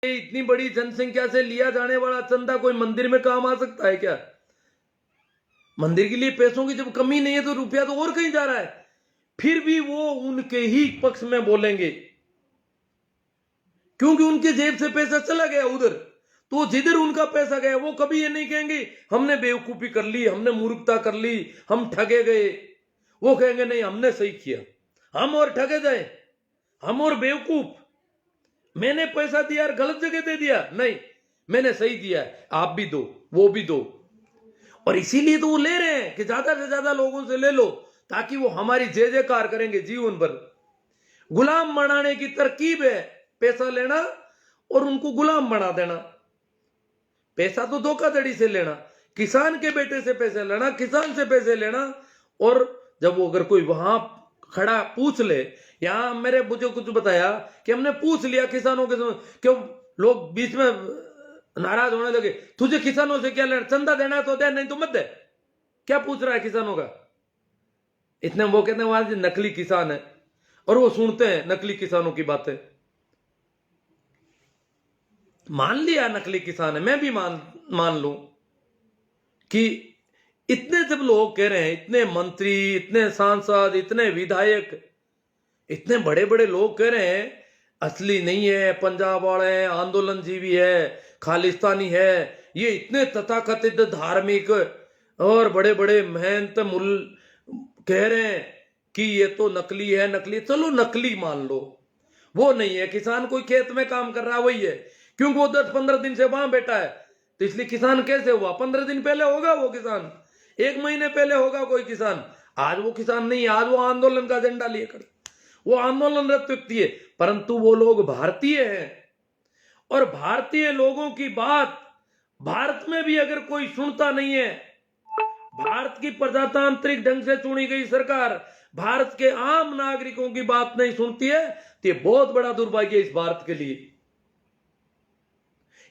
इतनी बड़ी जनसंख्या से लिया जाने वाला चंदा कोई मंदिर में काम आ सकता है क्या? मंदिर के लिए पैसों की जब कमी नहीं है तो रुपया तो और कहीं जा रहा है। फिर भी वो उनके ही पक्ष में बोलेंगे क्योंकि उनके जेब से पैसा चला गया उधर। तो जिधर उनका पैसा गया वो कभी ये नहीं कहेंगे हमने बेवकूफी कर ली, हमने मूर्खता कर ली, हम ठगे गए। वो कहेंगे नहीं, हमने सही किया, हम और ठगे गए, हम और बेवकूफ, मैंने पैसा दिया और गलत जगह दे दिया, नहीं मैंने सही दिया है, आप भी दो, वो भी दो। और इसीलिए तो वो ले रहे हैं कि ज्यादा से ज्यादा लोगों से ले लो ताकि वो हमारी जय जयकार करेंगे जीवन भर। गुलाम बनाने की तरकीब है पैसा लेना और उनको गुलाम बना देना। पैसा तो धोखाधड़ी से लेना, किसान के बेटे से पैसे लेना, किसान से पैसे लेना। और जब वो अगर कोई वहां खड़ा पूछ ले, यहां मेरे मुझे कुछ बताया कि हमने पूछ लिया किसानों के समय, क्यों लोग बीच में नाराज होने लगे, तुझे किसानों से क्या लेना, चंदा देना है तो दे, नहीं तो मत दे, क्या पूछ रहा है किसानों का। इतने वो कहते हैं वहां नकली किसान है और वो सुनते हैं नकली किसानों की बातें। मान लिया नकली किसान है, मैं भी मान लूं कि इतने जब लोग कह रहे हैं, इतने मंत्री, इतने सांसद, इतने विधायक, इतने बड़े बड़े लोग कह रहे हैं असली नहीं है, पंजाब वाले हैं, आंदोलनजीवी है, खालिस्तानी है, ये इतने तथाकथित धार्मिक और बड़े बड़े महंत मुल कह रहे हैं कि ये तो नकली है, नकली। चलो नकली मान लो, वो नहीं है, किसान कोई खेत में काम कर रहा है वही है, क्योंकि वो 10-15 दिन से वहां बैठा है, तो इसलिए किसान कैसे हुआ? 15 दिन पहले होगा वो किसान, 1 महीने पहले होगा कोई किसान। आज वो किसान नहीं, आज वो आंदोलन का झंडा लिए खड़े, वो आंदोलनरत व्यक्ति है, परंतु वो लोग भारतीय हैं। और भारतीय लोगों की बात भारत में भी अगर कोई सुनता नहीं है, भारत की प्रजातांत्रिक ढंग से चुनी गई सरकार भारत के आम नागरिकों की बात नहीं सुनती है, तो ये बहुत बड़ा दुर्भाग्य है इस भारत के लिए।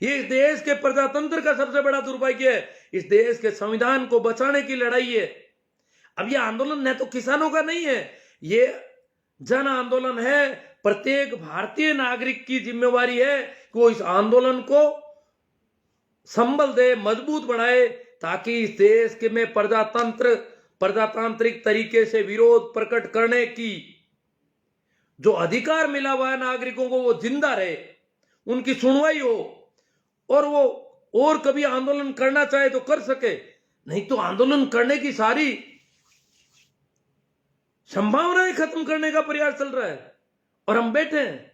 ये इस देश के प्रजातंत्र का सबसे बड़ा दुर्भाग्य है, इस देश के संविधान को बचाने की लड़ाई है। अब ये आंदोलन न तो किसानों का नहीं है, ये जन आंदोलन है। प्रत्येक भारतीय नागरिक की जिम्मेवारी है कि वो इस आंदोलन को संबल दे, मजबूत बनाए, ताकि इस देश के में प्रजातांत्रिक तरीके से विरोध प्रकट करने की जो अधिकार मिला हुआ है नागरिकों को, वो जिंदा रहे, उनकी सुनवाई हो, और वो और कभी आंदोलन करना चाहे तो कर सके, नहीं तो आंदोलन करने की सारी संभावनाएं खत्म करने का प्रयास चल रहा है और हम बैठे हैं।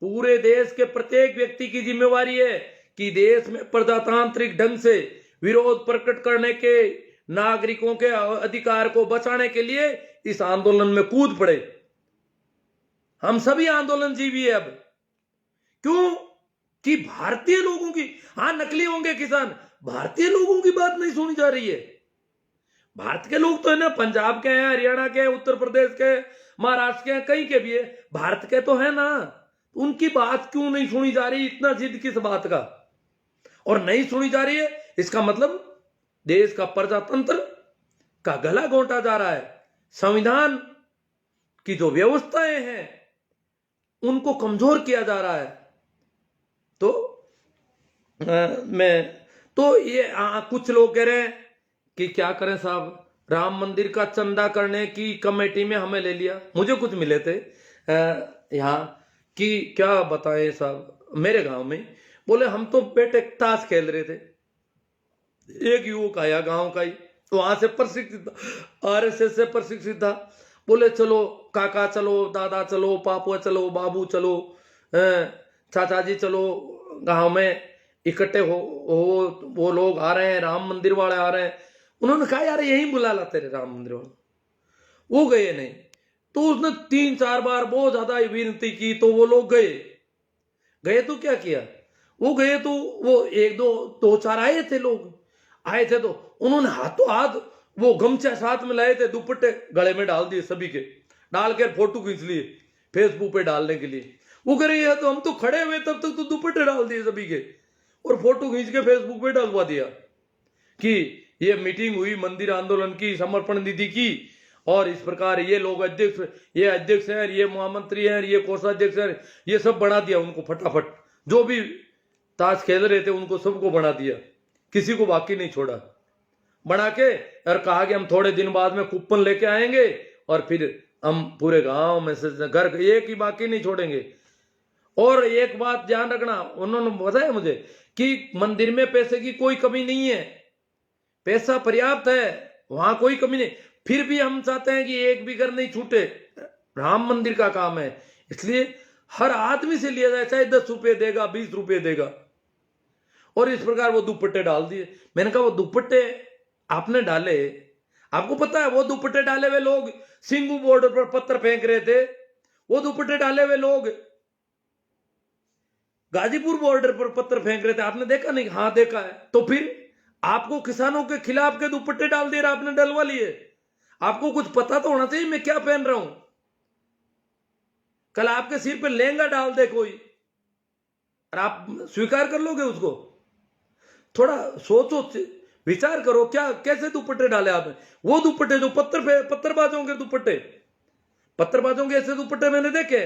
पूरे देश के प्रत्येक व्यक्ति की जिम्मेवारी है कि देश में प्रजातांत्रिक ढंग से विरोध प्रकट करने के नागरिकों के अधिकार को बचाने के लिए इस आंदोलन में कूद पड़े। हम सभी आंदोलनजीवी है। अब क्यों कि भारतीय लोगों की, हां नकली होंगे किसान, भारतीय लोगों की बात नहीं सुनी जा रही है। भारत के लोग तो है ना, पंजाब के हैं, हरियाणा के, उत्तर प्रदेश के, महाराष्ट्र के, कहीं के भी है, भारत के तो है ना, उनकी बात क्यों नहीं सुनी जा रही? इतना जिद किस बात का? और नहीं सुनी जा रही है, इसका मतलब देश का प्रजातंत्र का गला घोंटा जा रहा है, संविधान की जो व्यवस्थाएं हैं उनको कमजोर किया जा रहा है। तो मैं तो ये कुछ लोग कह रहे हैं कि क्या करें साहब, राम मंदिर का चंदा करने की कमेटी में हमें ले लिया। मुझे कुछ मिले थे यहाँ कि क्या बताएं साहब, मेरे गांव में बोले हम तो बेटे ताश खेल रहे थे, एक युवक आया गांव का ही, वहां से प्रशिक्षित, आरएसएस से प्रशिक्षित था, बोले चलो काका चलो, दादा चलो, पापा चलो, बाबू चलो, चाचा जी चलो, गांव में इकट्ठे हो वो लोग आ रहे हैं, राम मंदिर वाले आ रहे हैं। उन्होंने कहा यार यहीं बुला ला तेरे राम मंदिर वाले, वो गए नहीं, तो उसने 3-4 बार बहुत ज्यादा विनती की, तो वो लोग गए तो क्या किया, वो गए तो वो 1-2-4 आए थे लोग, आए थे तो उन्होंने हाथों हाथ वो गमछा साथ में लाए थे, दुपट्टे गले में डाल दिए, सभी के डाल कर फोटो खींच लिए फेसबुक पे डालने के लिए। वो कह रही है तो हम तो खड़े हुए तब तक तो दुपट्टे डाल दिए सभी के और फोटो खींच के फेसबुक पे डालवा दिया कि ये मीटिंग हुई मंदिर आंदोलन की, समर्पण निधि की, और इस प्रकार ये लोग अध्यक्ष, ये अध्यक्ष हैं, ये महामंत्री हैं, ये कोषाध्यक्ष हैं, ये सब बना दिया उनको फटाफट जो भी ताश खेल रहे थे उनको सबको बना दिया, किसी को बाकी नहीं छोड़ा। बना के और कहा कि हम थोड़े दिन बाद में कूपन लेके आएंगे और फिर हम पूरे गांव में से घर एक ही बाकी नहीं छोड़ेंगे। और एक बात ध्यान रखना, उन्होंने बताया मुझे कि मंदिर में पैसे की कोई कमी नहीं है, पैसा पर्याप्त है, वहां कोई कमी नहीं। फिर भी हम चाहते हैं कि एक भी घर नहीं छूटे, राम मंदिर का काम है, इसलिए हर आदमी से लिया जाए, चाहे 10 रुपये देगा, 20 रुपये देगा। और इस प्रकार वो दुपट्टे डाल दिए। मैंने कहा वो दुपट्टे आपने डाले, आपको पता है वो दुपट्टे डाले हुए लोग सिंगू बॉर्डर पर पत्थर फेंक रहे थे, वो दुपट्टे डाले हुए लोग गाजीपुर बॉर्डर पर पत्थर फेंक रहे थे, आपने देखा नहीं? हाँ देखा है। तो फिर आपको किसानों के खिलाफ के दुपट्टे डाल दिए, आपने डलवा लिए। आपको कुछ पता तो होना चाहिए मैं क्या पहन रहा हूं। कल आपके सिर पे लहंगा डाल दे कोई और आप स्वीकार कर लोगे उसको? थोड़ा सोचो, विचार करो, क्या कैसे दुपट्टे डाले आपने? वो दुपट्टे जो पत्थरबाजों के दुपट्टे, पत्थरबाजों के ऐसे दुपट्टे मैंने देखे,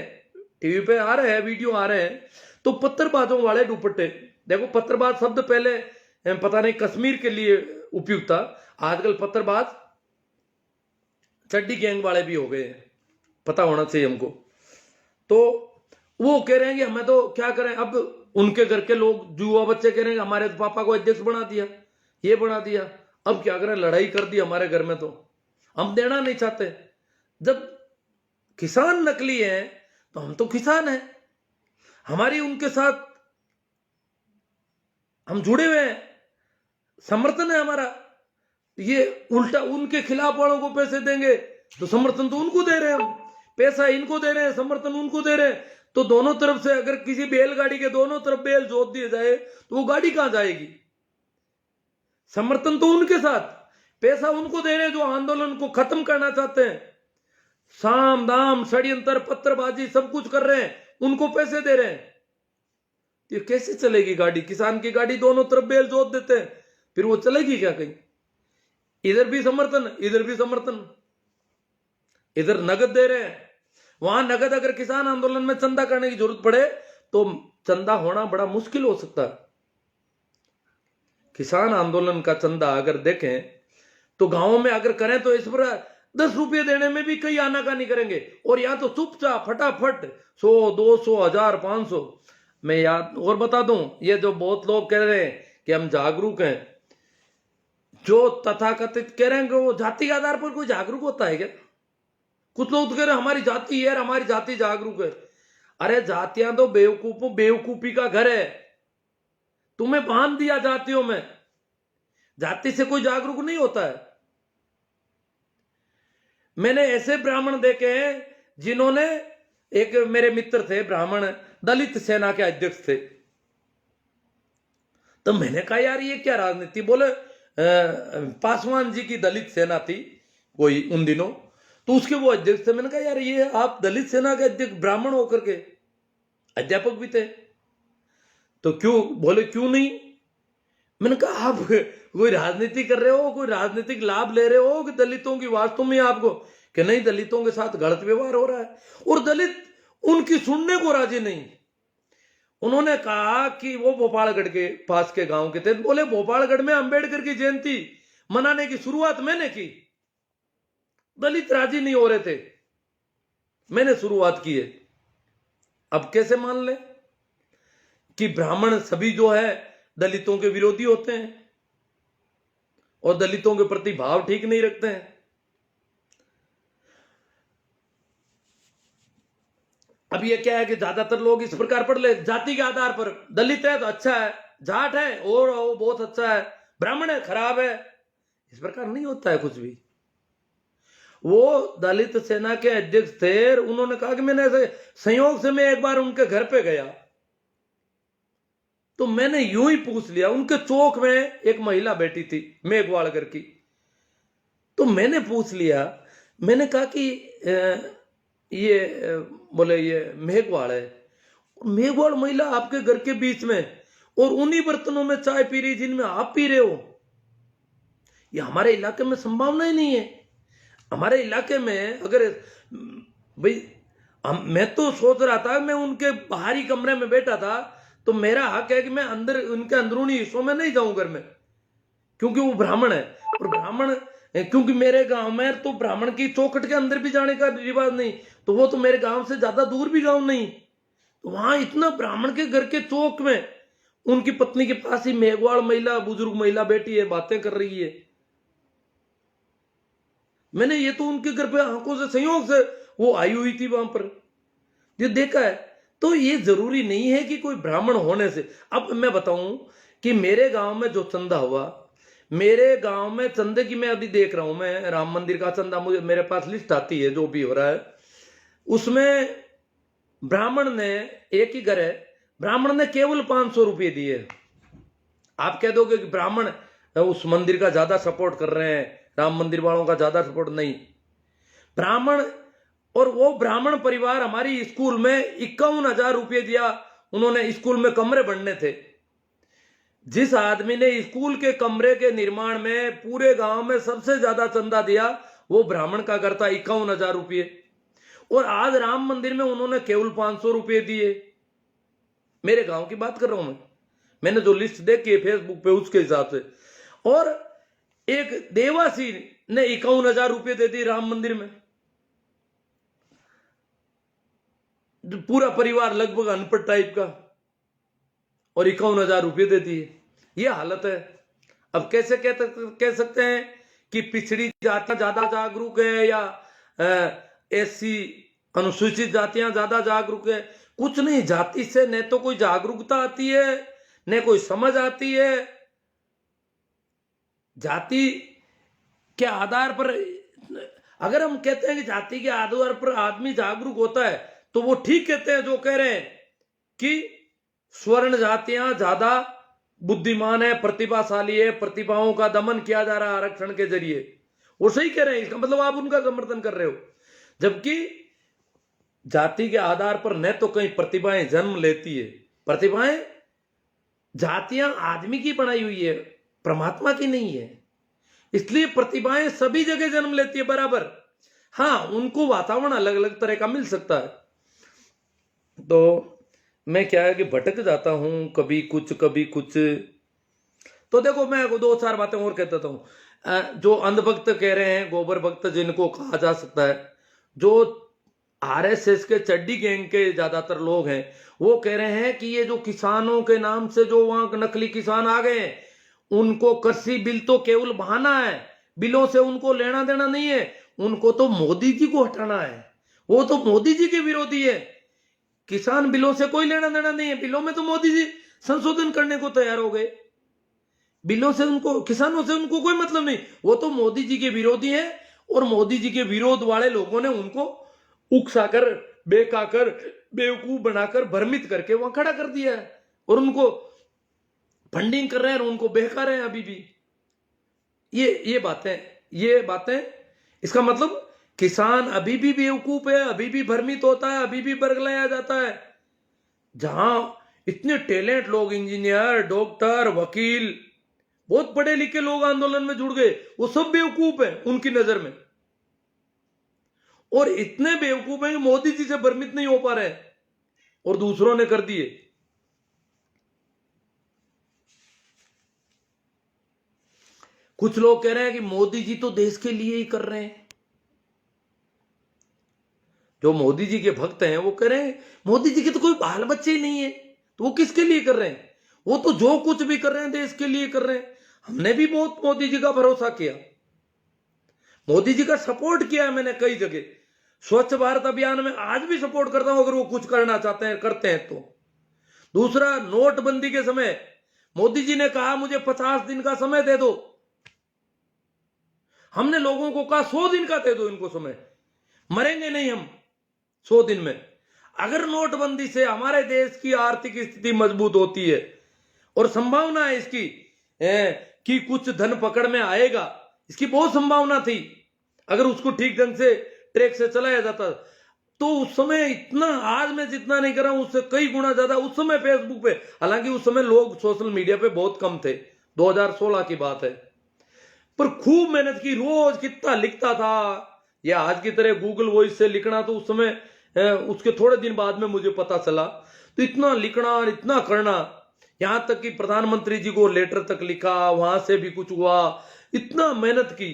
टीवी पे आ रहे हैं, वीडियो आ रहे हैं। तो पत्थरबाजों वाले दुपट्टे देखो, पत्थरबाज शब्द पहले पता नहीं कश्मीर के लिए उपयुक्त था, आजकल पत्थरबाज चड्डी गैंग वाले भी हो गए हैं, पता होना चाहिए हमको। तो वो कह रहे हैं कि हमें तो क्या करें, अब उनके घर के लोग युवा बच्चे कह रहे हैं कि हमारे पापा को अध्यक्ष बना दिया, ये बना दिया, अब क्या करें, लड़ाई कर दी हमारे घर में, तो हम देना नहीं चाहते। जब किसान नकली है तो हम तो किसान हैं, हमारी उनके साथ हम जुड़े हुए हैं, समर्थन है हमारा। ये उल्टा उनके खिलाफ वालों को पैसे देंगे तो समर्थन तो उनको दे रहे हैं हम, पैसा इनको दे रहे हैं, समर्थन उनको दे रहे हैं। तो दोनों तरफ से अगर किसी बैलगाड़ी के दोनों तरफ बैल जोत दिए जाए तो वो गाड़ी कहां जाएगी? समर्थन तो उनके साथ, पैसा उनको दे रहे हैं जो आंदोलन को खत्म करना चाहते हैं, साम दाम षड्यंत्र पत्थरबाजी सब कुछ कर रहे हैं, उनको पैसे दे रहे हैं। ये कैसे चलेगी गाड़ी? किसान की गाड़ी दोनों तरफ बैल जोत देते हैं, फिर वो चलेगी क्या कहीं? इधर भी समर्थन, इधर भी समर्थन, इधर नगद दे रहे हैं, वहां नगद। अगर किसान आंदोलन में चंदा करने की जरूरत पड़े तो चंदा होना बड़ा मुश्किल हो सकता है। किसान आंदोलन का चंदा अगर देखें तो गांवों में अगर करें तो इस पर 10 रुपये देने में भी कई आनाकानी करेंगे, और या तो चुपचाप फटाफट 100 200 1000 500। मैं याद और बता दूं, ये जो बहुत लोग कह रहे हैं कि हम जागरूक हैं, जो तथाकथित कह रहे हैं कि वो जाति के आधार पर कोई जागरूक होता है क्या? कुछ लोग तो कह रहे हैं हमारी जाति है, हमारी जाति जागरूक है। अरे जातियां तो बेवकूफी का घर है, तुम्हें बांध दिया जातियों में, जाति से कोई जागरूक नहीं होता है। मैंने ऐसे ब्राह्मण देखे हैं जिन्होंने, एक मेरे मित्र थे ब्राह्मण, दलित सेना के अध्यक्ष थे। तो मैंने कहा यार ये क्या राजनीति? बोले पासवान जी की दलित सेना थी कोई उन दिनों, तो उसके वो अध्यक्ष थे। मैंने कहा यार ये आप दलित सेना के अध्यक्ष ब्राह्मण होकर के, अध्यापक भी थे, तो क्यों? बोले क्यों नहीं। मैंने कहा आप कोई राजनीति कर रहे हो, कोई राजनीतिक लाभ ले रहे हो कि दलितों की वास्तव में आपको? कि नहीं, दलितों के साथ गलत व्यवहार हो रहा है, और दलित उनकी सुनने को राजी नहीं। उन्होंने कहा कि वो भोपालगढ़ के पास के गांव के थे, बोले भोपालगढ़ में अंबेडकर की जयंती मनाने की शुरुआत मैंने की, दलित राजी नहीं हो रहे थे, मैंने शुरुआत की है। अब कैसे मान ले कि ब्राह्मण सभी जो है दलितों के विरोधी होते हैं और दलितों के प्रति भाव ठीक नहीं रखते हैं? अब ये क्या है कि ज्यादातर लोग इस प्रकार पढ़ ले, जाति के आधार पर, दलित है तो अच्छा है, जाट है और वो बहुत अच्छा है, ब्राह्मण है खराब है। इस प्रकार नहीं होता है कुछ भी। वो दलित सेना के अध्यक्ष थे, उन्होंने कहा कि मैंने ऐसे संयोग से मैं एक बार उनके घर पे गया तो मैंने यूं ही पूछ लिया, उनके चौक में एक महिला बैठी थी मेघवाड़कर की, तो मैंने पूछ लिया, मैंने कहा कि ये बोले ये मेघवाड़ है, मेघवाड़ महिला आपके घर के बीच में और उन्हीं बर्तनों में चाय पी रही जिनमें आप पी रहे हो, ये हमारे इलाके में संभावना ही नहीं है। हमारे इलाके में अगर भाई मैं तो सोच रहा था, मैं उनके बाहरी कमरे में बैठा था तो मेरा हक है कि मैं अंदर उनके अंदरूनी हिस्सों में नहीं जाऊं घर में, क्योंकि वो ब्राह्मण है। और ब्राह्मण, क्योंकि मेरे गांव में तो ब्राह्मण की चौखट के अंदर भी जाने का रिवाज नहीं, तो वो तो मेरे गांव से ज्यादा दूर भी गांव नहीं, तो वहां इतना ब्राह्मण के घर के चौक में उनकी पत्नी के पास ही मेघवाड़ महिला, बुजुर्ग महिला बैठी है, बातें कर रही है। मैंने ये तो उनके घर पे आंखों से, संयोग से वो आई हुई थी वहां पर, ये देखा है। तो ये जरूरी नहीं है कि कोई ब्राह्मण होने से। अब मैं बताऊं कि मेरे गांव में जो चंदा हुआ, मेरे गांव में चंदे की मैं अभी देख रहा हूं, मैं राम मंदिर का चंदा, मुझे मेरे पास लिस्ट आती है जो भी हो रहा है, उसमें ब्राह्मण ने, एक ही घर है, ब्राह्मण ने केवल 500 रुपये दिए। आप कह दोगे कि ब्राह्मण उस मंदिर का ज्यादा सपोर्ट कर रहे हैं, राम मंदिर वालों का ज्यादा सपोर्ट नहीं। ब्राह्मण, और वो ब्राह्मण परिवार हमारी स्कूल में 51,000 रुपये दिया उन्होंने। स्कूल में कमरे बनने थे, जिस आदमी ने स्कूल के कमरे के निर्माण में पूरे गांव में सबसे ज्यादा चंदा दिया, वो ब्राह्मण का घर था, 51,000 रुपये। और आज राम मंदिर में उन्होंने केवल 500 रुपये दिए। मेरे गांव की बात कर रहा हूं मैं, मैंने जो लिस्ट देखी है फेसबुक पे उसके हिसाब से। और एक देवासी ने 51,000 रुपये दे दी राम मंदिर में, पूरा परिवार लगभग अनपढ़ टाइप का, और 51,000 रुपये दे दिए। ये हालत है। अब कैसे कह सकते हैं कि पिछड़ी जातियां ज्यादा जागरूक है या ऐसी अनुसूचित जातियां ज्यादा जागरूक है? कुछ नहीं, जाति से न तो कोई जागरूकता आती है न कोई समझ आती है। जाति के आधार पर, अगर हम कहते हैं कि जाति के आधार पर आदमी जागरूक होता है, तो वो ठीक कहते हैं जो कह रहे हैं कि स्वर्ण जातियां ज्यादा बुद्धिमान है, प्रतिभाशाली है, प्रतिभाओं का दमन किया जा रहा है आरक्षण के जरिए। वो सही कह रहे हैं, इसका मतलब आप उनका समर्थन कर रहे हो। जबकि जाति के आधार पर न तो कहीं प्रतिभाएं जन्म लेती है, प्रतिभाएं, जातियां आदमी की बनाई हुई है, परमात्मा की नहीं है। इसलिए प्रतिभाएं सभी जगह जन्म लेती है बराबर। हाँ, उनको वातावरण अलग अलग तरह का मिल सकता है। तो मैं क्या है कि भटक जाता हूं, कभी कुछ कभी कुछ। तो देखो, मैं 2-4 बातें और कह देता हूं। जो अंधभक्त कह रहे हैं, गोबर भक्त जिनको कहा जा सकता है, जो आरएसएस के चड्डी गैंग के ज्यादातर लोग हैं, वो कह रहे हैं कि ये जो किसानों के नाम से जो वहां नकली किसान आ गए हैं, उनको कृषि बिल तो केवल बहाना है, बिलों से उनको लेना देना नहीं है, उनको तो मोदी जी को हटाना है। वो तो मोदी जी के विरोधी है। किसान बिलों से कोई लेना देना नहीं है, बिलों में तो मोदी जी संशोधन करने को तैयार हो गए। बिलों से उनको, किसानों से उनको कोई मतलब नहीं, वो तो मोदी जी के विरोधी हैं। और मोदी जी के विरोध वाले लोगों ने उनको उकसाकर, बेकाकर, बेवकूफ बनाकर, भ्रमित करके वहां खड़ा कर दिया है, और उनको फंडिंग कर रहे हैं और उनको बहका रहे हैं अभी भी। ये बातें, इसका मतलब किसान अभी भी बेवकूफ है, अभी भी भ्रमित होता है, अभी भी बरगलाया जाता है। जहां इतने टैलेंट लोग, इंजीनियर, डॉक्टर, वकील, बहुत पढ़े लिखे लोग आंदोलन में जुड़ गए, वो सब बेवकूफ है उनकी नजर में। और इतने बेवकूफ हैं कि मोदी जी से भ्रमित नहीं हो पा रहे, और दूसरों ने कर दिए। कुछ लोग कह रहे हैं कि मोदी जी तो देश के लिए ही कर रहे हैं। जो मोदी जी के भक्त हैं वो कह रहे हैं मोदी जी के तो कोई बाल बच्चे ही नहीं है, तो वो किसके लिए कर रहे हैं? वो तो जो कुछ भी कर रहे हैं देश के लिए कर रहे हैं। हमने भी बहुत मोदी जी का भरोसा किया, मोदी जी का सपोर्ट किया है मैंने कई जगह। स्वच्छ भारत अभियान में आज भी सपोर्ट करता हूं, अगर वो कुछ करना चाहते हैं, करते हैं तो। दूसरा, नोटबंदी के समय मोदी जी ने कहा मुझे 50 दिन का समय दे दो। हमने लोगों को कहा 100 दिन का दे दो इनको समय, मरेंगे नहीं हम 100 दिन में। अगर नोटबंदी से हमारे देश की आर्थिक स्थिति मजबूत होती है, और संभावना है इसकी कि कुछ धन पकड़ में आएगा, इसकी बहुत संभावना थी, अगर उसको ठीक ढंग से ट्रैक से चलाया जाता, तो उस समय इतना, आज मैं जितना नहीं कर रहा हूं उससे कई गुना ज्यादा उस समय फेसबुक पे, हालांकि उस समय लोग सोशल मीडिया पे बहुत कम थे, 2016 की बात है, पर खूब मेहनत की, रोज कितना लिखता था। या आज की तरह गूगल वॉइस से लिखना तो उस समय, उसके थोड़े दिन बाद में मुझे पता चला। तो तो इतना लिखना और इतना करना, यहां तक कि प्रधानमंत्री जी को लेटर तक लिखा, वहां से भी कुछ हुआ, इतना मेहनत की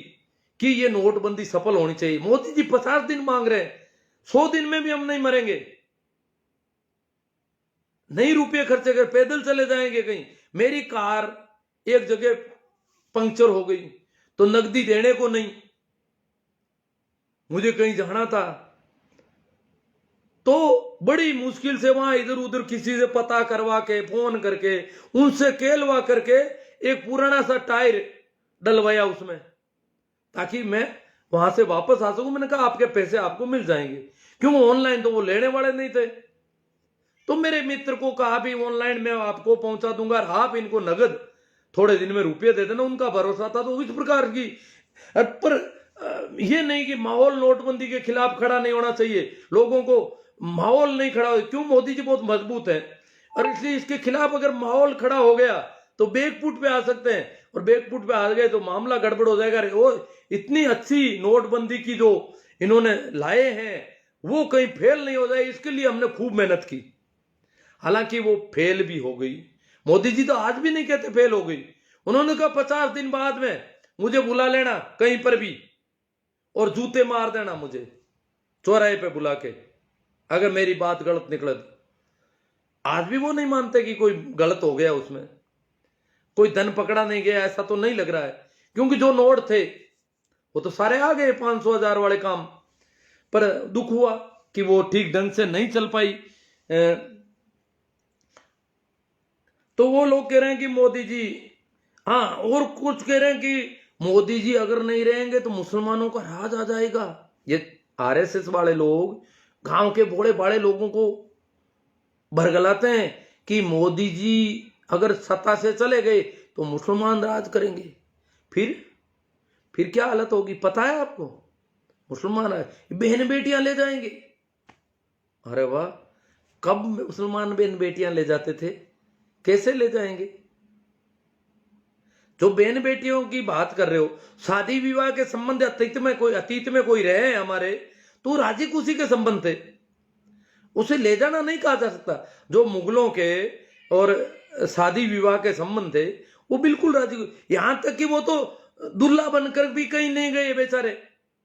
कि ये नोटबंदी सफल होनी चाहिए। मोदी जी 50 दिन मांग रहे हैं, 100 दिन में भी हम नहीं मरेंगे, नहीं रुपये खर्चे कर, पैदल चले जाएंगे कहीं। मेरी कार एक जगह पंक्चर हो गई तो नकदी देने को नहीं, मुझे कहीं जाना था तो बड़ी मुश्किल से वहां इधर उधर किसी से पता करवा के, फोन करके, उनसे केलवा करके एक पुराना सा टायर डलवाया उसमें, ताकि मैं वहां से वापस आ सकूं। मैंने कहा आपके पैसे आपको मिल जाएंगे, क्यों ऑनलाइन तो वो लेने वाले नहीं थे। तो मेरे मित्र को कहा भी ऑनलाइन मैं आपको पहुंचा दूंगा, आप इनको नगद थोड़े दिन में रुपये दे देना, उनका भरोसा था। तो इस प्रकार की, पर ये नहीं कि माहौल नोटबंदी के खिलाफ खड़ा नहीं होना चाहिए, लोगों को माहौल नहीं खड़ा हो, क्यों मोदी जी बहुत मजबूत है, और इसलिए इसके खिलाफ अगर माहौल खड़ा हो गया तो बैकफुट पे आ सकते हैं, और बैकफुट पे आ गए तो मामला गड़बड़ हो जाएगा। वो इतनी अच्छी नोटबंदी की जो इन्होंने लाए हैं वो कहीं फेल नहीं हो जाए, इसके लिए हमने खूब मेहनत की। हालांकि वो फेल भी हो गई। मोदी जी तो आज भी नहीं कहते फेल हो गई, उन्होंने कहा 50 दिन बाद में मुझे बुला लेना कहीं पर भी और जूते मार देना मुझे चौराहे पे बुला के, अगर मेरी बात गलत निकले तो। आज भी वो नहीं मानते कि कोई गलत हो गया, उसमें कोई धन पकड़ा नहीं गया, ऐसा तो नहीं लग रहा है, क्योंकि जो नोट थे वो तो सारे आ गए 500 1000 वाले काम। पर दुख हुआ कि वो ठीक ढंग से नहीं चल पाई। तो वो लोग कह रहे हैं कि मोदी जी, हाँ, और कुछ कह रहे हैं कि मोदी जी अगर नहीं रहेंगे तो मुसलमानों का राज आ जाएगा। ये आरएसएस वाले लोग गांव के बड़े बड़े लोगों को भरगलाते हैं कि मोदी जी अगर सत्ता से चले गए तो मुसलमान राज करेंगे। फिर क्या हालत होगी पता है आपको? मुसलमान बहन बेटियां ले जाएंगे। अरे वाह, कब मुसलमान बहन बेटियां ले जाते थे, कैसे ले जाएंगे? जो बहन बेटियों की बात कर रहे हो, शादी विवाह के संबंध अतीत में कोई रहे हमारे, तो राजी खुशी के संबंध थे, उसे ले जाना नहीं कहा जा सकता। जो मुगलों के और शादी विवाह के संबंध थे वो बिल्कुल राजी, यहां तक कि वो तो दुल्हा बनकर भी कहीं नहीं गए बेचारे,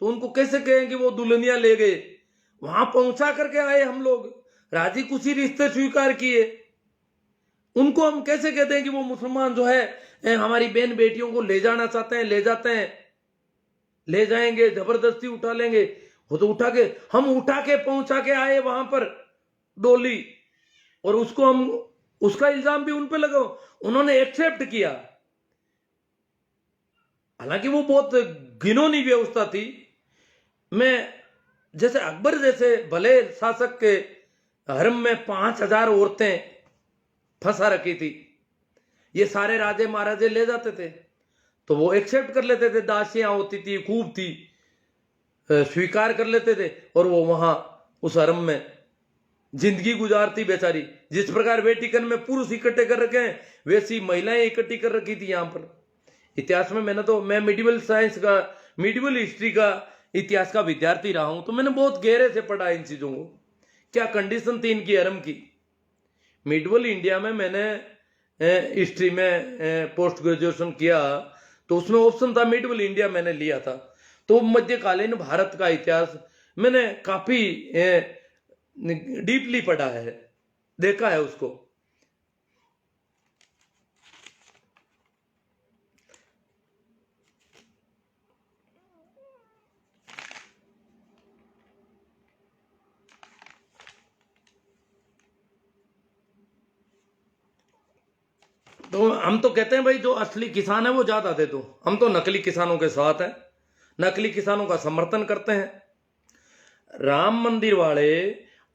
तो उनको कैसे कहें कि वो दुल्हनिया ले गए? वहां पहुंचा करके आए हम लोग, राजी खुशी रिश्ते स्वीकार किए, उनको हम कैसे कहते हैं कि वो मुसलमान जो है हमारी बहन बेटियों को ले जाना चाहते हैं, ले जाते हैं, ले जाएंगे, जबरदस्ती उठा लेंगे? वो तो हम उठा के पहुंचा के आए वहां पर डोली, और उसका इल्जाम भी उन पे लगाओ, उन्होंने एक्सेप्ट किया। हालांकि वो बहुत घिनौनी व्यवस्था थी। मैं जैसे अकबर जैसे भले शासक के हरम में 5000 औरतें फंसा रखी थी, ये सारे राजे महाराजे ले जाते थे तो वो एक्सेप्ट कर लेते थे, दासियां होती थी, खूब थी, स्वीकार कर लेते थे, और वो वहां उस हरम में जिंदगी गुजारती बेचारी। जिस प्रकार वेटिकन में पुरुष इकट्ठे कर रखे हैं वैसी महिलाएं इकट्ठी कर रखी थी यहां पर। इतिहास में मैं मिडिवल हिस्ट्री का इतिहास का विद्यार्थी रहा हूं, तो मैंने बहुत गहरे से पढ़ा इन चीजों को, क्या कंडीशन थी इनकी हरम की। मिडवल इंडिया में मैंने हिस्ट्री में पोस्ट ग्रेजुएशन किया, तो उसमें ऑप्शन था मिडवल इंडिया, मैंने लिया था। तो मध्यकालीन भारत का इतिहास मैंने काफी डीपली पढ़ा है, देखा है उसको। तो हम तो कहते हैं भाई जो असली किसान है वो ज्यादा दे दो, हम तो नकली किसानों के साथ हैं, नकली किसानों का समर्थन करते हैं। राम मंदिर वाले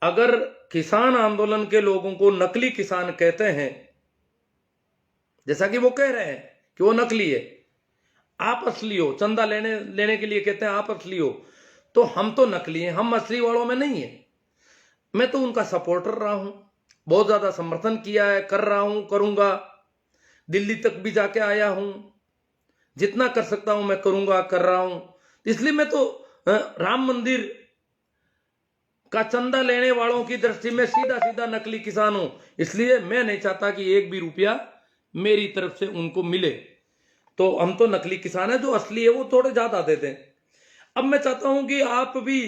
अगर किसान आंदोलन के लोगों को नकली किसान कहते हैं, जैसा कि वो कह रहे हैं कि वो नकली है, आप असली हो, चंदा लेने के लिए कहते हैं आप असली हो, तो हम तो नकली हैं, हम असली वालों में नहीं है। मैं तो उनका सपोर्टर रहा हूं, बहुत ज्यादा समर्थन किया है, कर रहा हूं, करूंगा, दिल्ली तक भी जाके आया हूं, जितना कर सकता हूं मैं करूंगा, कर रहा हूं। इसलिए मैं तो राम मंदिर का चंदा लेने वालों की दृष्टि में सीधा सीधा नकली किसान हूं, इसलिए मैं नहीं चाहता कि एक भी रुपया मेरी तरफ से उनको मिले। तो हम तो नकली किसान है, जो असली है वो थोड़े ज्यादा देते हैं। अब मैं चाहता हूं कि आप भी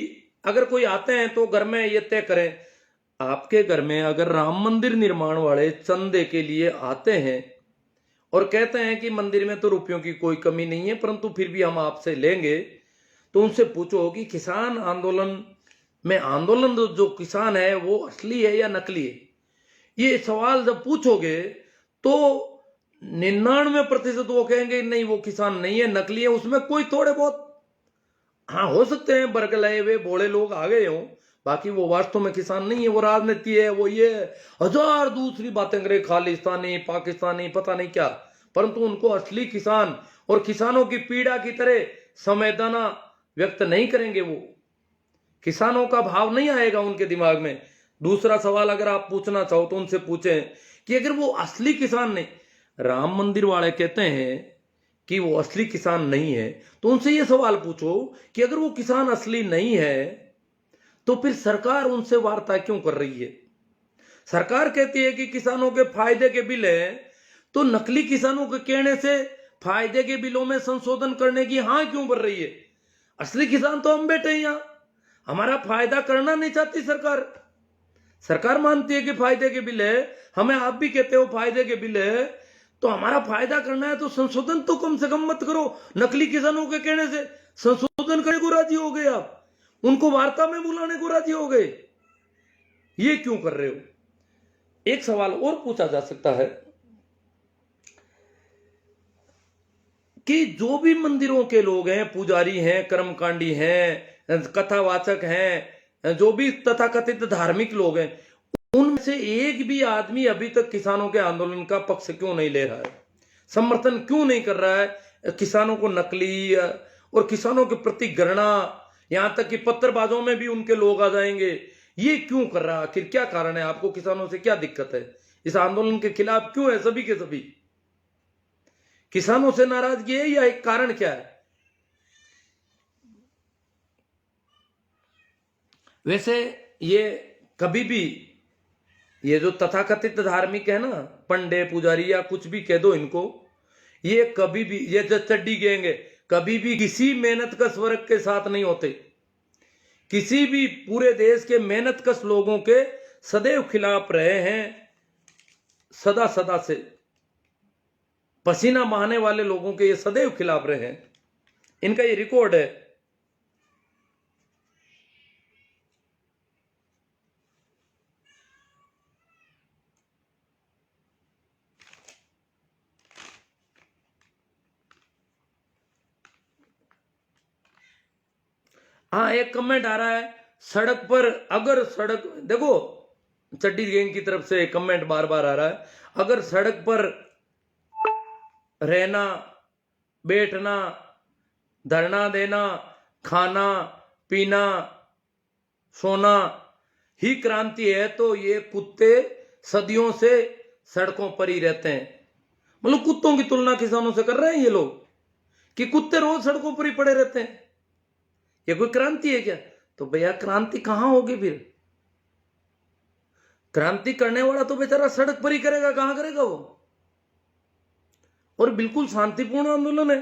अगर कोई आते हैं तो घर में ये तय करें, आपके घर में अगर राम मंदिर निर्माण वाले चंदे के लिए आते हैं और कहते हैं कि मंदिर में तो रुपयों की कोई कमी नहीं है, परंतु फिर भी हम आपसे लेंगे, तो उनसे पूछो कि किसान आंदोलन में आंदोलन जो किसान है वो असली है या नकली है। ये सवाल जब पूछोगे तो 99% वो कहेंगे नहीं वो किसान नहीं है, नकली है। उसमें कोई थोड़े बहुत हाँ हो सकते हैं बरगलाए हुए भोले लोग आ गए हों, बाकी वो वास्तव में किसान नहीं है, वो राजनीति है, वो ये हजार दूसरी बातें करे, खालिस्तानी पाकिस्तानी पता नहीं क्या, परंतु उनको असली किसान और किसानों की पीड़ा की तरह संवेदना व्यक्त नहीं करेंगे। वो किसानों का भाव नहीं आएगा उनके दिमाग में। दूसरा सवाल अगर आप पूछना चाहो तो उनसे पूछें कि अगर वो असली किसान नहीं, राम मंदिर वाले कहते हैं कि वो असली किसान नहीं है, तो उनसे ये सवाल पूछो कि अगर वो किसान असली नहीं है तो फिर सरकार उनसे वार्ता क्यों कर रही है। सरकार कहती है कि किसानों के फायदे के बिल है, तो नकली किसानों के कहने से फायदे के बिलों में संशोधन करने की हाँ क्यों बढ़ रही है। असली किसान तो हम बैठे हैं यहां, हमारा फायदा करना नहीं चाहती सरकार। सरकार मानती है कि फायदे के बिल है, हमें आप भी कहते हो फायदे के बिल है, तो हमारा फायदा करना है तो संशोधन तो कम से कम मत करो। नकली किसानों के कहने से संशोधन करने को राजी हो गए, आप उनको वार्ता में बुलाने को राजी हो गए, ये क्यों कर रहे हो। एक सवाल और पूछा जा सकता है कि जो भी मंदिरों के लोग हैं, पुजारी हैं, कर्मकांडी हैं, कथावाचक हैं, जो भी तथाकथित धार्मिक लोग हैं, उनमें से एक भी आदमी अभी तक किसानों के आंदोलन का पक्ष क्यों नहीं ले रहा है, समर्थन क्यों नहीं कर रहा है। किसानों को नकली और किसानों के प्रति घृणा, यहां तक कि पत्रबाजों में भी उनके लोग आ जाएंगे, ये क्यों कर रहा है। आखिर क्या कारण है, आपको किसानों से क्या दिक्कत है, इस आंदोलन के खिलाफ क्यों है सभी के सभी। किसानों से नाराजगी है या एक कारण क्या है। वैसे ये कभी भी ये जो तथाकथित धार्मिक है ना, पंडे पुजारी या कुछ भी कह दो इनको, ये कभी भी ये जो चड्डी गैंग है, कभी भी किसी मेहनत कश वर्ग के साथ नहीं होते। किसी भी पूरे देश के मेहनत कश लोगों के सदैव खिलाफ रहे हैं, सदा सदा से पसीना बहाने वाले लोगों के ये सदैव खिलाफ रहे हैं, इनका ये रिकॉर्ड है। हाँ एक कमेंट आ रहा है, सड़क पर अगर सड़क देखो, चड्डी गैंग की तरफ से कमेंट बार बार आ रहा है, अगर सड़क पर रहना, बैठना, धरना देना, खाना पीना, सोना ही क्रांति है, तो ये कुत्ते सदियों से सड़कों पर ही रहते हैं। मतलब कुत्तों की तुलना किसानों से कर रहे हैं ये लोग कि कुत्ते रोज सड़कों पर ही पड़े रहते हैं, ये कोई क्रांति है क्या। तो भैया क्रांति कहां होगी फिर, क्रांति करने वाला तो बेचारा सड़क पर ही करेगा, कहां करेगा वो। और बिल्कुल शांतिपूर्ण आंदोलन है।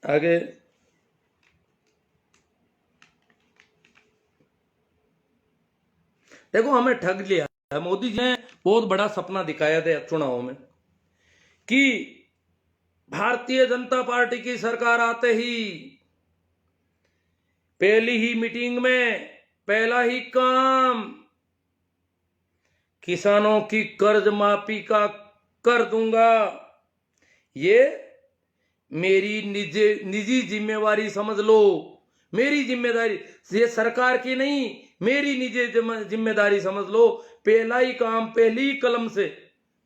आगे देखो, हमें ठग लिया है मोदी जी ने। बहुत बड़ा सपना दिखाया था चुनाव में कि भारतीय जनता पार्टी की सरकार आते ही पहली ही मीटिंग में पहला ही काम किसानों की कर्ज माफी का कर दूंगा। ये मेरी निजी जिम्मेवारी समझ लो, मेरी जिम्मेदारी, ये सरकार की नहीं, मेरी निजी जिम्मेदारी समझ लो। पहला ही काम पहली ही कलम से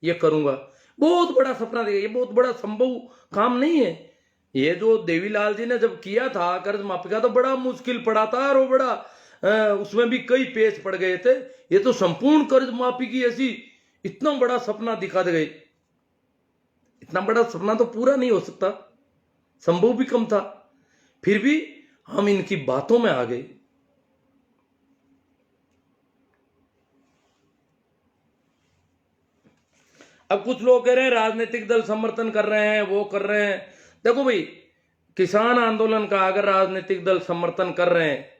ये करूंगा। बहुत बड़ा सपना देखा, ये बहुत बड़ा संभव काम नहीं है। ये जो देवीलाल जी ने जब किया था कर्ज माफी का, तो बड़ा मुश्किल पड़ा था और वो बड़ा उसमें भी कई पेच पड़ गए थे। ये तो संपूर्ण कर्ज माफी की ऐसी इतना बड़ा सपना दिखा दे गए। इतना बड़ा सपना तो पूरा नहीं हो सकता, संभव भी कम था। फिर भी हम इनकी बातों में आ गए। अब कुछ लोग कह रहे हैं राजनीतिक दल समर्थन कर रहे हैं, वो कर रहे हैं। देखो भाई, किसान आंदोलन का अगर राजनीतिक दल समर्थन कर रहे हैं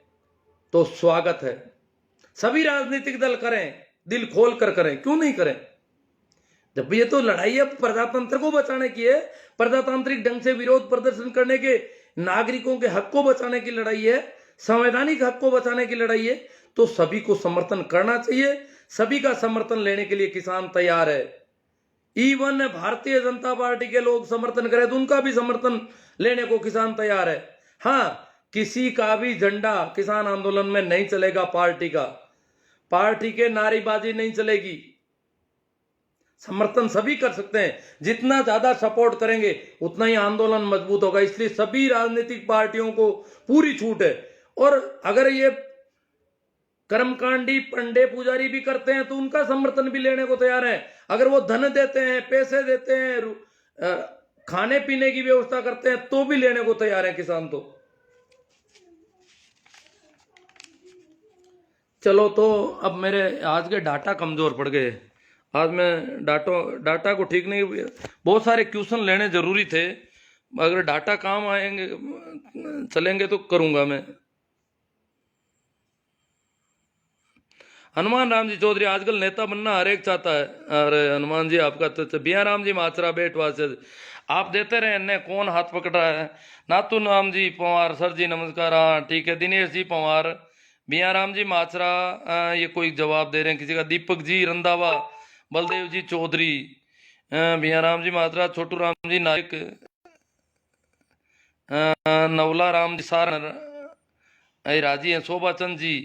तो स्वागत है, सभी राजनीतिक दल करें, दिल खोल कर करें, क्यों नहीं करें। जब ये तो लड़ाई है प्रजातंत्र को बचाने की है, प्रजातांत्रिक ढंग से विरोध प्रदर्शन करने के, नागरिकों के हक को बचाने की लड़ाई है, संवैधानिक हक को बचाने की लड़ाई है, तो सभी को समर्थन करना चाहिए। सभी का समर्थन लेने के लिए किसान तैयार है। इवन भारतीय जनता पार्टी के लोग समर्थन करें तो उनका भी समर्थन लेने को किसान तैयार है। हाँ, किसी का भी झंडा किसान आंदोलन में नहीं चलेगा। पार्टी के नारेबाजी नहीं चलेगी। समर्थन सभी कर सकते हैं, जितना ज्यादा सपोर्ट करेंगे उतना ही आंदोलन मजबूत होगा। इसलिए सभी राजनीतिक पार्टियों को पूरी छूट है। और अगर ये कर्मकांडी पंडे पुजारी भी करते हैं तो उनका समर्थन भी लेने को तैयार है। अगर वो धन देते हैं, पैसे देते हैं, खाने पीने की व्यवस्था करते हैं तो भी लेने को तैयार है किसान। तो चलो, तो अब मेरे आज के डाटा कमजोर पड़ गए। आज मैं डाटा को ठीक नहीं, बहुत सारे क्वेश्चन लेने जरूरी थे। अगर डाटा काम आएंगे चलेंगे तो करूंगा मैं। हनुमान राम जी चौधरी, आजकल नेता बनना हर एक चाहता है। अरे हनुमान जी, आपका तो बिया राम जी माचरा बेटवा से आप देते रहे, इन्हें कौन हाथ पकड़ रहा है। नातू राम जी पंवार, सर जी नमस्कार। हाँ ठीक है। दिनेश जी पंवार, बिया राम जी माचरा, ये कोई जवाब दे रहे हैं किसी का। दीपक जी रंधावा, बलदेव जी चौधरी, बिया राम जी माचरा, छोटू राम जी नायक, नवला राम जी सार राजी हैं, शोभा चंद जी,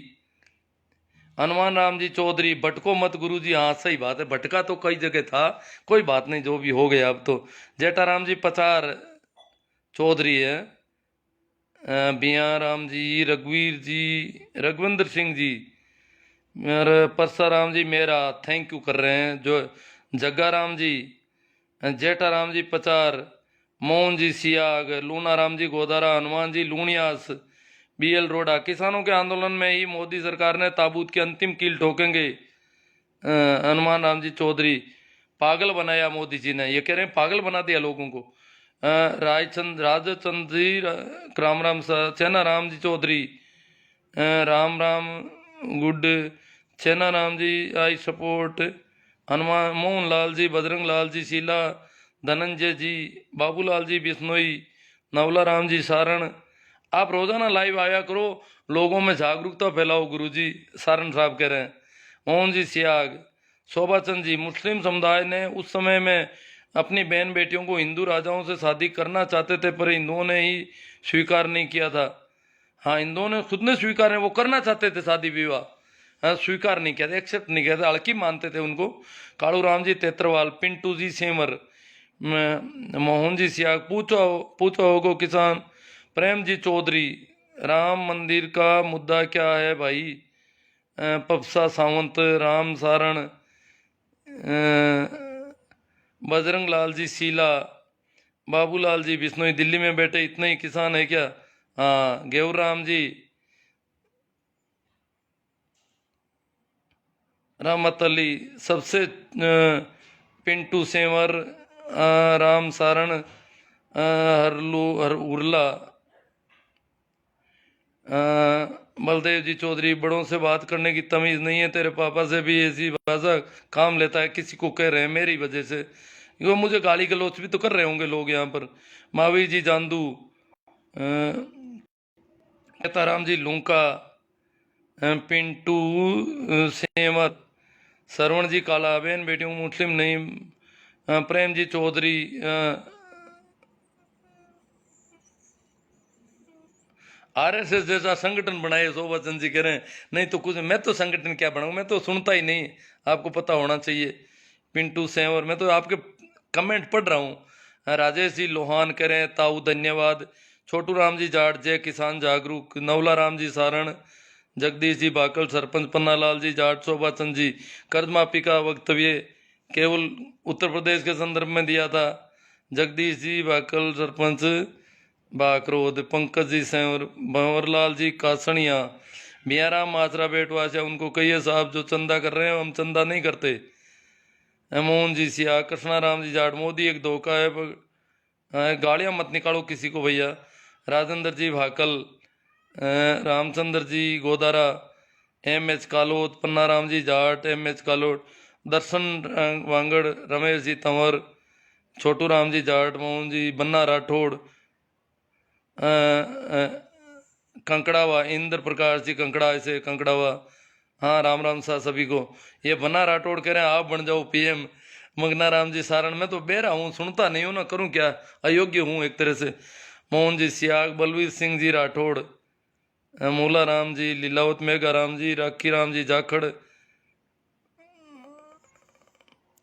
हनुमान राम जी चौधरी, भटको मत गुरु जी। हाँ सही बात है, भटका तो कई जगह था, कोई बात नहीं, जो भी हो गया अब तो। जेठा राम जी पचार चौधरी है, बिया राम जी, रघुवीर जी, रघुविंदर सिंह जी, और परसाराम जी मेरा थैंक यू कर रहे हैं। जो जग्गा राम जी, जेठा राम जी पचार, मोहन जी सियाग, लूना राम जी गोदारा, हनुमान जी लूणियास, बीएल रोडा। किसानों के आंदोलन में ही मोदी सरकार ने ताबूत की अंतिम कील ठोकेंगे, हनुमान राम जी चौधरी। पागल बनाया मोदी जी ने, ये कह रहे हैं पागल बना दिया लोगों को। राजचंद जी, राम राम चैना राम जी चौधरी, राम राम गुड, चैना राम जी आई सपोर्ट, हनुमान मोहन लाल जी, बजरंग लाल जी शीला, धनंजय जी, बाबूलाल जी बिश्नोई, नवला राम जी सारण। आप रोजाना लाइव आया करो, लोगों में जागरूकता फैलाओ गुरुजी, सारण साहब कह रहे हैं। मोहन जी सियाग, शोभा चंद जी, मुस्लिम समुदाय ने उस समय में अपनी बहन बेटियों को हिंदू राजाओं से शादी करना चाहते थे, पर हिंदुओं ने ही स्वीकार नहीं किया था। हाँ, हिंदुओं ने खुद ने स्वीकार नहीं, वो करना चाहते थे शादी विवाह, हाँ, स्वीकार नहीं किया था, एक्सेप्ट नहीं किया था, हल्की मानते थे उनको। कालू राम जी तेत्रवाल, पिंटू जी सेमर, मोहन जी सियाग, पूछो होगो किसान, प्रेम जी चौधरी, राम मंदिर का मुद्दा क्या है भाई, पपसा सावंत, राम सारण, बजरंग लाल जी शीला, बाबूलाल जी बिश्नोई, दिल्ली में बैठे इतने ही किसान है क्या। हाँ, गेवर राम जी, रहमत अली, सबसे पिंटू सेंवर, राम सारण, हर उर्ला, बलदेव जी चौधरी, बड़ों से बात करने की तमीज नहीं है, तेरे पापा से भी ऐसी भाषा काम लेता है, किसी को कह रहे हैं मेरी वजह से, वो मुझे गाली गलौच भी तो कर रहे होंगे लोग यहाँ पर। महावीर जी जांदू, राम जी लूंका, पिंटू सेमर, सरवण जी काला, बहन बेटियों मुस्लिम नहीं, प्रेम जी चौधरी, आरएसएस जैसा संगठन बनाए, शोभा चंद जी कह रहे हैं नहीं तो कुछ, मैं तो संगठन क्या बनाऊं, मैं तो सुनता ही नहीं, आपको पता होना चाहिए। पिंटू सेंवर, मैं तो आपके कमेंट पढ़ रहा हूँ। राजेश जी लोहान कह रहे हैं ताऊ धन्यवाद। छोटू राम जी जाट, जय किसान जागरूक, नवला राम जी सारण, जगदीश जी बाकल, सरपंच पन्नालाल जी जाट, शोभा चंद जी, कर्ज माफी का वक्तव्य केवल उत्तर प्रदेश के संदर्भ में दिया था, जगदीश जी बाकल सरपंच, बाकरोद, पंकज जी सेंवर, भंवरलाल जी कासनिया, मियाराम माचरा बेटवा से, उनको कहिए साहब जो चंदा कर रहे हैं हम चंदा नहीं करते। मोहन जी सिया, कृष्णाराम जी जाट, मोदी एक धोखा है, गालियां मत निकालो किसी को भैया। राजेंद्र जी भाकल, रामचंद्र जी गोदारा, एम एच कालोत, पन्नाराम जी जाट, एम एच कालोट, दर्शन वांगड़, रमेश जी तंवर, छोटू राम जी जाट, मोहन जी बन्ना राठौड़, कंकड़ावा, इंद्र प्रकाश जी कंकड़ा से कंकड़ावा। हाँ राम राम सा सभी को। ये बन्ना राठौड़ कह रहे हैं आप बन जाओ पीएम। मंगना राम जी सारण, में तो बेरा हूँ, सुनता नहीं हूँ ना, करूँ क्या, अयोग्य हूँ एक तरह से। मोहन जी सियाग, बलवीर सिंह जी राठौड़, मूला राम जी, लीलावत मेघा राम जी, राखी राम जी जाखड़,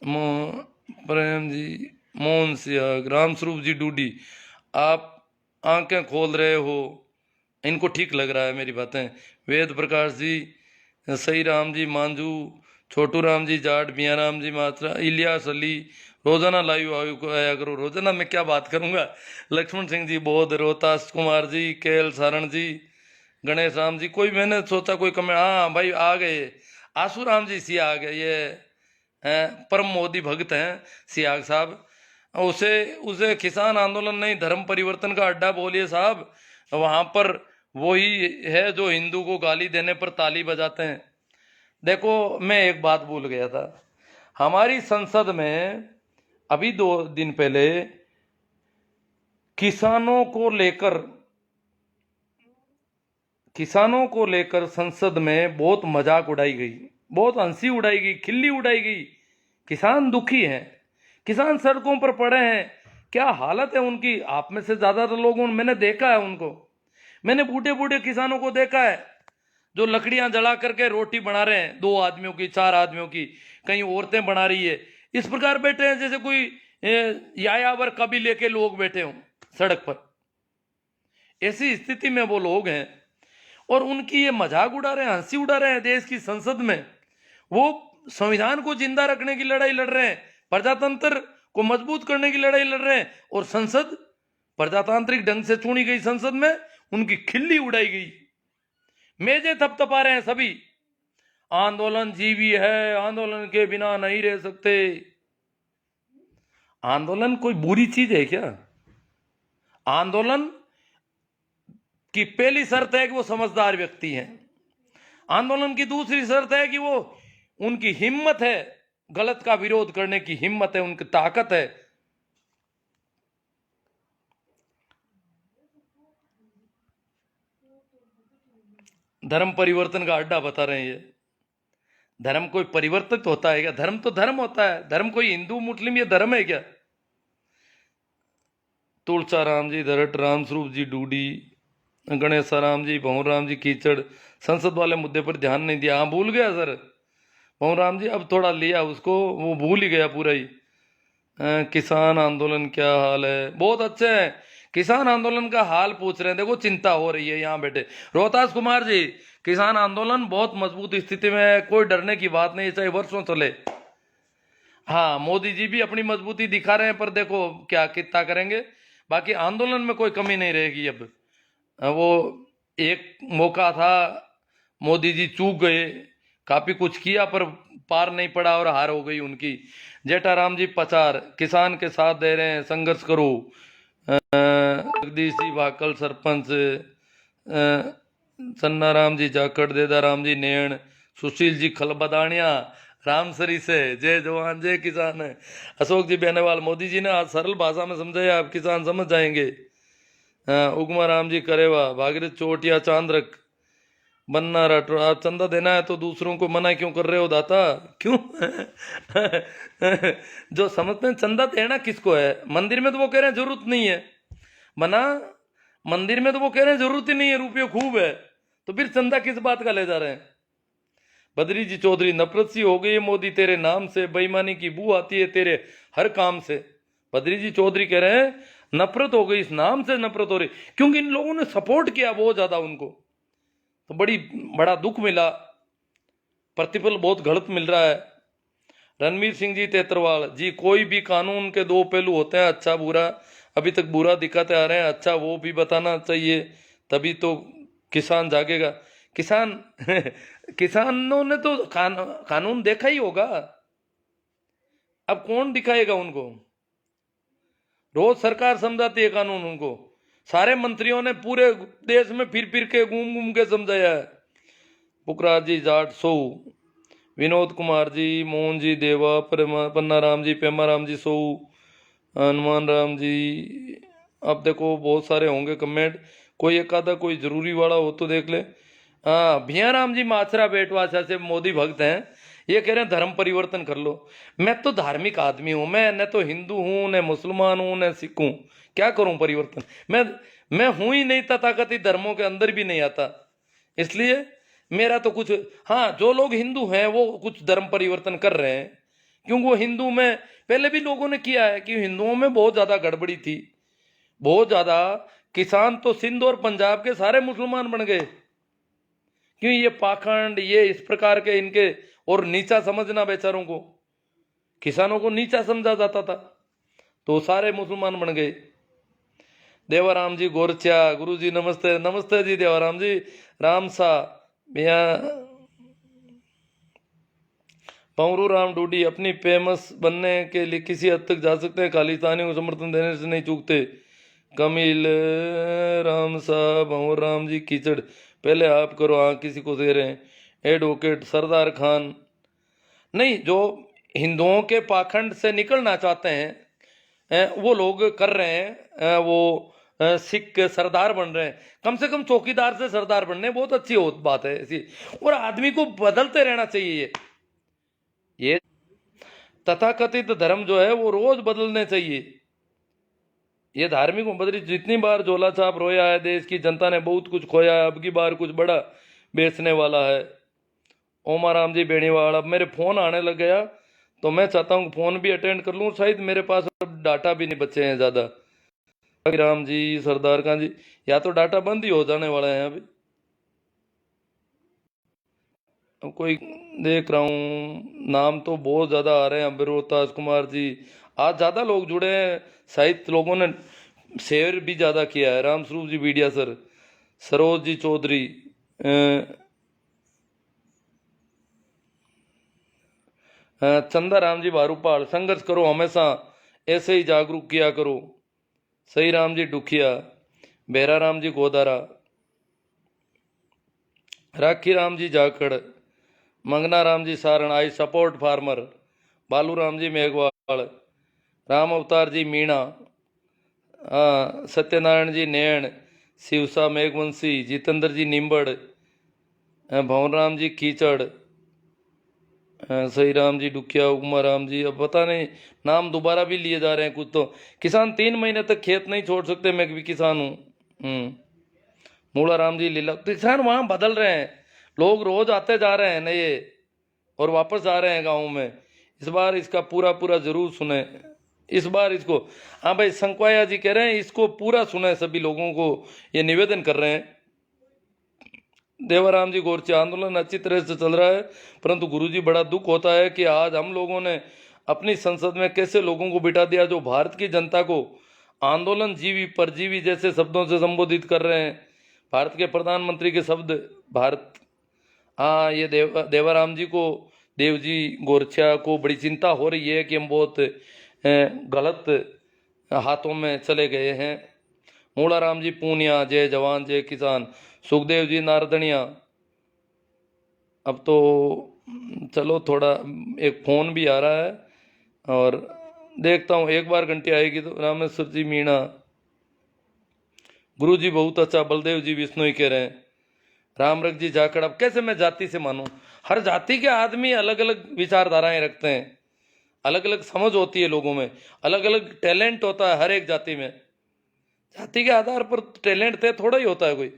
प्रेम जी, मोहन सियाग, राम स्वरूप जी डूडी। आप आंखें खोल रहे हो, इनको ठीक लग रहा है मेरी बातें। वेद प्रकाश जी, सही राम जी मांझू, छोटू राम जी जाट, मियाँ राम जी मात्रा, इलियास अली, रोजाना लाइव आया करो। रोजाना मैं क्या बात करूंगा। लक्ष्मण सिंह जी बौद्ध, रोहतास कुमार जी, केएल सारण जी, गणेश राम जी, कोई मैंने सोचा कोई कमेंट, हाँ भाई आ गए, आसू राम जी सिया आ गए, ये परम मोदी भक्त हैं सियाग साहब। उसे उसे किसान आंदोलन नहीं धर्म परिवर्तन का अड्डा बोलिए साहब। वहां पर वही है जो हिंदू को गाली देने पर ताली बजाते हैं। देखो मैं एक बात भूल गया था, हमारी संसद में अभी 2 दिन पहले किसानों को लेकर संसद में बहुत मजाक उड़ाई गई, बहुत हंसी उड़ाई गई, खिल्ली उड़ाई गई। किसान दुखी हैं, किसान सड़कों पर पड़े हैं, क्या हालत है उनकी। आप में से ज्यादातर लोगों मैंने देखा है उनको, मैंने बूढ़े बूढ़े किसानों को देखा है जो लकड़ियां जला करके रोटी बना रहे हैं, 2 आदमियों की, 4 आदमियों की, कहीं औरतें बना रही है, इस प्रकार बैठे हैं जैसे कोई यायावर कबीले के लोग बैठे हों सड़क पर। ऐसी स्थिति में वो लोग हैं और उनकी ये मजाक उड़ा रहे हैं, हंसी उड़ा रहे हैं देश की संसद में। वो संविधान को जिंदा रखने की लड़ाई लड़ रहे हैं, प्रजातंत्र को मजबूत करने की लड़ाई लड़ रहे हैं, और संसद प्रजातांत्रिक ढंग से चुनी गई संसद में उनकी खिल्ली उड़ाई गई, मेजे थपथपा रहे हैं सभी। आंदोलन जीवी है, आंदोलन के बिना नहीं रह सकते। आंदोलन कोई बुरी चीज है क्या? आंदोलन की पहली शर्त है कि वो समझदार व्यक्ति हैं। आंदोलन की दूसरी शर्त है कि वो, उनकी हिम्मत है, गलत का विरोध करने की हिम्मत है, उनकी ताकत है। धर्म परिवर्तन का अड्डा बता रहे हैं ये। धर्म कोई परिवर्तित होता है क्या? धर्म तो धर्म होता है। धर्म कोई हिंदू मुस्लिम ये धर्म है क्या? तुलसा राम जी दरट, राम स्वरूप जी डूडी, गणेश राम जी, भंवर राम जी कीचड़, संसद वाले मुद्दे पर ध्यान नहीं दिया। हाँ भूल गया सर भंवर राम जी, अब थोड़ा लिया उसको, वो भूल ही गया पूरा ही। किसान आंदोलन क्या हाल है? बहुत अच्छे हैं, किसान आंदोलन का हाल पूछ रहे हैं। देखो चिंता हो रही है यहाँ बैठे। रोहतास कुमार जी, किसान आंदोलन बहुत मजबूत स्थिति में है, कोई डरने की बात नहीं, चाहे वर्षों चले। हाँ मोदी जी भी अपनी मजबूती दिखा रहे हैं, पर देखो क्या कितना करेंगे। बाकी आंदोलन में कोई कमी नहीं रहेगी अब। वो एक मौका था, मोदी जी चूक गए, काफी कुछ किया पर पार नहीं पड़ा और हार हो गई उनकी। जेठाराम जी पचार, किसान के साथ दे रहे हैं, संघर्ष करो। जगदीश जी भाकल सरपंच, चन्ना राम जी जाखड़, देदा राम जी नेण, सुशील जी खलबदानिया, रामसरी से, जय जवान जय किसान है। अशोक जी बेनेवाल, मोदी जी ने आज सरल भाषा में समझाया, आप किसान समझ जाएंगे। उगमा राम जी करेवा, भागीरथ चोटिया, चांद्रक, बन्ना राठौर, आप चंदा देना है तो दूसरों को मना क्यों कर रहे हो दाता? क्यों? जो समझते हैं चंदा देना किसको है, मंदिर में तो वो कह रहे हैं जरूरत नहीं है, मना मंदिर में तो वो कह रहे हैं जरूरत ही नहीं है, रुपये खूब है, तो फिर चंदा किस बात का ले जा रहे हैं? बद्री जी चौधरी, नफरत सी हो गई है मोदी तेरे नाम से, बेईमानी की बू आती है तेरे हर काम से। बद्री जी चौधरी कह रहे हैं नफरत हो गई, इस नाम से नफरत हो रही, क्योंकि इन लोगों ने सपोर्ट किया बहुत ज्यादा उनको, तो बड़ा दुख मिला, प्रतिफल बहुत गलत मिल रहा है। रणवीर सिंह जी तेतरवाल जी, कोई भी कानून के 2 पहलू होते हैं, अच्छा बुरा। अभी तक बुरा दिखाते आ रहे हैं, अच्छा वो भी बताना चाहिए, तभी तो किसान जागेगा। किसान किसानों ने तो कानून देखा ही होगा, अब कौन दिखाएगा उनको? रोज सरकार समझाती है कानून उनको, सारे मंत्रियों ने पूरे देश में फिर फिर के घूम घूम के समझाया है। पुखराज जी जाट सो, विनोद कुमार जी, मोहन जी देवा, पन्ना राम जी, पेमा राम जी सो, हनुमान राम जी। अब देखो बहुत सारे होंगे कमेंट, कोई एक आधा कोई जरूरी वाला हो तो देख ले। हाँ, भिया राम जी माचरा बेटवासा से मोदी भक्त हैं, ये कह रहे हैं धर्म परिवर्तन कर लो। मैं तो धार्मिक आदमी हूं, मैं न तो हिंदू हूं, न मुसलमान हूं, न सिख हूं, क्या करूं परिवर्तन? मैं हूं ही नहीं, तथाकथित धर्मों के अंदर भी नहीं आता, इसलिए मेरा तो कुछ। हाँ, जो लोग हिंदू हैं वो कुछ धर्म परिवर्तन कर रहे हैं, क्योंकि वो हिंदू में पहले भी लोगों ने किया है कि हिंदुओं में बहुत ज्यादा गड़बड़ी थी, बहुत ज्यादा। किसान तो सिंध और पंजाब के सारे मुसलमान बन गए, क्यों? ये पाखंड, ये इस प्रकार के इनके, और नीचा समझना बेचारों को, किसानों को नीचा समझा जाता था, तो सारे मुसलमान बन गए। देवाराम जी गोरचा, गुरु जी नमस्ते। नमस्ते जी देवाराम जी। राम सा भैया, पवरू राम डूडी, अपनी फेमस बनने के लिए किसी हद तक जा सकते हैं, खालिस्तानी को समर्थन देने से नहीं चूकते। कमिल राम साहब, भंवर राम जी कीचड़, पहले आप करो, हाँ किसी को दे रहे हैं। एडवोकेट सरदार खान, नहीं, जो हिंदुओं के पाखंड से निकलना चाहते हैं वो लोग कर रहे हैं, वो सिख सरदार बन रहे हैं, कम से कम चौकीदार से सरदार बनने, बहुत अच्छी बात है ऐसी। और आदमी को बदलते रहना चाहिए, ये तथाकथित धर्म जो है वो रोज बदलने चाहिए। ये धार्मिक बदली, जितनी बार झोला छाप रोया है, देश की जनता ने बहुत कुछ खोया है, अब की बार कुछ बड़ा बेचने वाला है। ओमा राम जी बेणीवाल, अब मेरे फोन आने लग गया, तो मैं चाहता हूँ फोन भी अटेंड कर लूँ, शायद मेरे पास अब डाटा भी नहीं बचे हैं ज़्यादा। राम जी, सरदार खान जी, या तो डाटा बंद ही हो जाने वाला है अभी। अब कोई देख रहा हूँ, नाम तो बहुत ज़्यादा आ रहे हैं, अभिरोताज कुमार जी, आज ज़्यादा लोग जुड़े हैं, शायद लोगों ने शेयर भी ज़्यादा किया है। राम स्वरूप जी बीडिया सर, सरोज जी चौधरी, चंदा राम जी बारूपाल, संघर्ष करो हमेशा, ऐसे ही जागरूक किया करो। सही राम जी डुखिया, बेरा राम जी गोदारा, राखी राम जी जाखड़, मंगना Ram ji Saran, I support farmer, बालू राम जी मेघवाल, राम अवतार जी मीणा, सत्यनारायण जी नैण, शिवसा मेघवंशी, जितेंद्र जी निम्बड़, भवन राम जी कीचड़, सही राम जी डुकिया, उमा राम जी, अब पता नहीं नाम दोबारा भी लिए जा रहे हैं कुछ तो। किसान 3 महीने तक खेत नहीं छोड़ सकते, मैं भी किसान हूँ। मूला राम जी लीला, किसान वहां बदल रहे हैं, लोग रोज आते जा रहे हैं नए और वापस आ रहे हैं गाँव में। इस बार इसका पूरा पूरा जरूर सुने, इस बार इसको। हाँ भाई, संकवाया जी कह रहे हैं इसको पूरा सुने, सभी लोगों को ये निवेदन कर रहे हैं। देवाराम जी गोरचे, आंदोलन अच्छी तरह से चल रहा है, परंतु गुरुजी बड़ा दुख होता है कि आज हम लोगों ने अपनी संसद में कैसे लोगों को बिठा दिया जो भारत की जनता को आंदोलन जीवी परजीवी जैसे शब्दों से संबोधित कर रहे हैं। भारत के प्रधानमंत्री के शब्द भारत, हाँ, ये देवाराम जी को, देव जी गोरछा को बड़ी चिंता हो रही है कि हम बहुत गलत हाथों में चले गए हैं। मूला राम जी पूनिया, जय जवान जय किसान, सुखदेव जी नारदनिया। अब तो चलो, थोड़ा एक फोन भी आ रहा है और देखता हूँ, एक बार घंटी आएगी तो। रामेश्वर जी मीणा, गुरु जी बहुत अच्छा, बलदेव जी विष्णु ही कह रहे हैं। रामरख जी जाखड़, अब कैसे मैं जाति से मानूं? हर जाति के आदमी अलग अलग विचारधाराएं रखते हैं, अलग अलग समझ होती है लोगों में, अलग अलग टैलेंट होता है हर एक जाति में। जाति के आधार पर टैलेंट थे थोड़ा ही होता है कोई।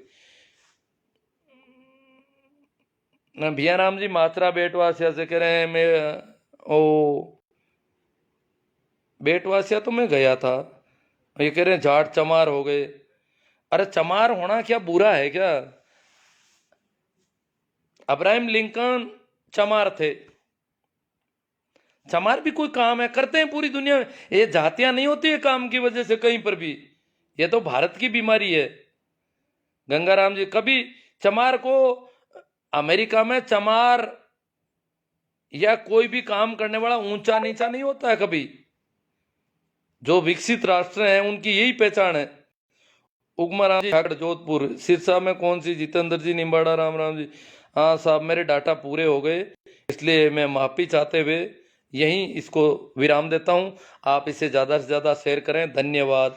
भिया राम जी मात्रा बेटवासिया से कह रहे हैं, मैं ओ बेटवासिया तो मैं गया था, ये कह रहे हैं जाट चमार हो गए। अरे चमार होना क्या बुरा है क्या? अब्राहम लिंकन चमार थे, चमार भी कोई काम है, करते हैं पूरी दुनिया में। ये जातियां नहीं होती है काम की वजह से कहीं पर भी, ये तो भारत की बीमारी है। गंगाराम जी, कभी चमार को अमेरिका में चमार या कोई भी काम करने वाला ऊंचा नीचा नहीं होता है कभी। जो विकसित राष्ट्र हैं उनकी यही पहचान है। उगमाराम जी ठाकर जोधपुर, सिरसा में कौन सी? जितेंद्र जी निम्बाड़ा, राम राम जी। हाँ साहब, मेरे डाटा पूरे हो गए, इसलिए मैं माफी चाहते हुए यहीं इसको विराम देता हूं। आप इसे ज़्यादा से ज़्यादा शेयर करें। धन्यवाद।